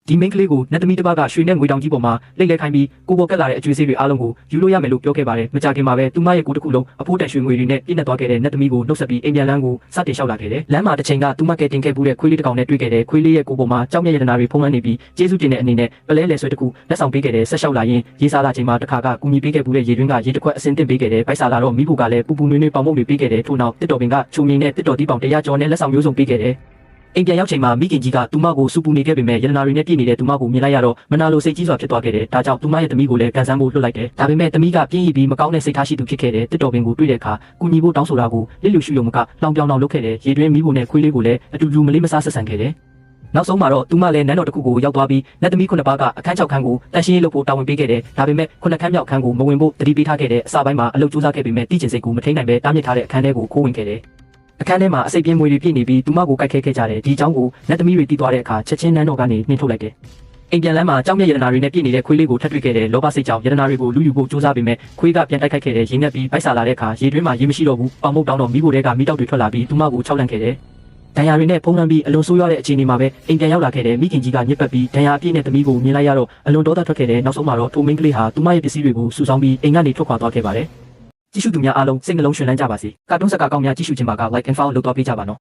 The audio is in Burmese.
ဒီမိန်းကလေးကိုနတ်သမီးတစ်ပါးကရွှေနဲ့ငွေတောင်ကြီးပေါ်မှာလိတ်လဲခိုင်းပြီးကိုပေါ်ကက်လာတဲ့အကျွေးစေးတွေအားလုံးကိုယူလို့ရမယ်လို့ပြောခဲ့ပါတယ်မကြခင်မှာပဲသူမရဲ့ကိုတစ်ခုလုံးအဖိုးတန်ရွှေငွေတွေနဲ့ပြည့်နှက်သွားခဲ့တဲ့နတ်သမီးကိုနှုတ်ဆက်ပြီးအိမ်ပြန်လန်းကိုစတင်လျှောက်လာခဲ့တယ်လမ်းမှာတစ်ချိန်ကသူမကဲတင်ခဲ့ဘူးတဲ့ခွေးလေးတစ်ကောင်နဲ့တွေ့ခဲ့တယ်ခွေးလေးရဲ့ကိုပေါ်မှာကြောက်မြတ်ရတနာတွေဖုံးလွှမ်းနေပြီးကျေးဇူးတင်တဲ့အနေနဲ့ပလဲလဲဆွဲတစ်ခုလက်ဆောင်ပေးခဲ့တယ်ဆက်လျှောက်လာရင်ရေးစားလာချိန်မှာတစ်ခါကကူညီပေးခဲ့ဘူးတဲ့ရေတွင်းကရေတစ်ခွက်အစင်တင်ပေးခဲ့တယ်ဗိုက်စာလာတော့မိဖို့ကလည်းပူပူနွေးနွေးပေါင်မုတ်တွေပေးခဲ့တယ်ထို့နောက်တစ်တော်ပင်ကချုံငင်းနဲ့တစ်တော်တီးပေါင်100ကျော်နဲ့လက်ဆောင်မျိုးစုံပေးခဲ့တယ်အိမ်ပြန်ရောက်ချိန်မှာမိခင်ကြီးကသူမကိုစူပူနေခဲ့ပေမဲ့ရတနာတွေနဲ့ပြည့်နေတဲ့သူမကိုမြင်လိုက်ရတော့မနာလိုစိတ်ကြီးစွာဖြစ်သွားခဲ့တယ်။ဒါကြောင့်သူမရဲ့သမီးကိုလည်းကန်ဆန်းဖို့လွှတ်လိုက်တယ်။ဒါပေမဲ့သမီးကပြင်းရည်ပြီးမကောင်းတဲ့စိတ်ထားရှိသူဖြစ်ခဲ့တယ်။တစ်တော်ပင်ကိုတွေ့တဲ့အခါကူညီဖို့တောင်းဆိုတာကိုလစ်လျူရှုယုံမကလောင်ပြောင်လောင်လုပ်ခဲ့တယ်။ရေတွင်းမိဖို့နဲ့ခွေးလေးကိုလည်းအတူတူမလေးမစားဆက်ဆံခဲ့တယ်။နောက်ဆုံးမှာတော့သူမလည်းနန်းတော်တစ်ခုကိုရောက်သွားပြီးနတ်သမီး9ပါးကအခန်း6ခန်းကိုတန်ရှင်းရေးလုပ်ဖို့တာဝန်ပေးခဲ့တယ်။ဒါပေမဲ့9ခန်းမြောက်ခန်းကိုမဝင်ဖို့တတိပေးထားခဲ့တဲ့အစပိုင်းမှာအလုပ်ကြိုးစားခဲ့ပေမဲ့တိကျင်စိတ်ကိုမထိန်နိုင်ပဲတားမြစ်ထားတဲ့အခန်းထဲကိုခိုးဝင်ခဲ့တယ်။အခန်းထဲမှာအစိပ်ပြင်းမွေတွေပြည့်နေပြီးသူမကိုကိုက်ခဲခဲ့ကြတယ်ဒီအကြောင်းကိုနတ်သမီးတွေတီးသွားတဲ့အခါချက်ချင်းနန်းတော်ကနေနှင်ထုတ်လိုက်တယ်အိမ်ပြန်လမ်းမှာကြောက်မြတ်ရတနာတွေနဲ့ပြည့်နေတဲ့ခွေးလေးကိုထပ်တွေ့ခဲ့တဲ့လောဘစိတ်ကြောင့်ရတနာတွေကိုလူယူဖို့စူးစမ်းပေမဲ့ခွေးကပြန်တိုက်ခိုက်ခဲ့တဲ့ရေငတ်ပြီးဗိုက်စာလာတဲ့အခါရေတွင်းမှာရေမရှိတော့ဘူးပေါင်မုတ်တောင်းတော့မိဖို့တဲကမိတောက်တွေထွက်လာပြီးသူမကိုခြောက်လန့်ခဲ့တယ်ဒဏ်ရာတွေနဲ့ဖုံးလွှမ်းပြီးအလွန်ဆိုးရွားတဲ့အခြေအနေမှာပဲအိမ်ပြန်ရောက်လာခဲ့တဲ့မိခင်ကြီးကညစ်ပတ်ပြီးဒဏ်ရာအပြည့်နဲ့သမီးကိုမြင်လိုက်ရတော့အလွန်ဒေါသထွက်ခဲ့တဲ့နောက်ဆုံးမှာတော့ထိုမင်းကလေးဟာသူမရဲ့ပစ္စည်းတွေကိုစုဆောင်းပြီးအိမ်ကနေထွက်ခွာသွားခဲ့ပါတယ်ကြည့်ရှုသူများအားလုံးစိတ်နှလုံးရှင်လန်းကြပါစေကာတွန်းစကားကောင်းများကြည့်ရှုခြင်းပါက like and follow လုပ်သွားပေးကြပါနော်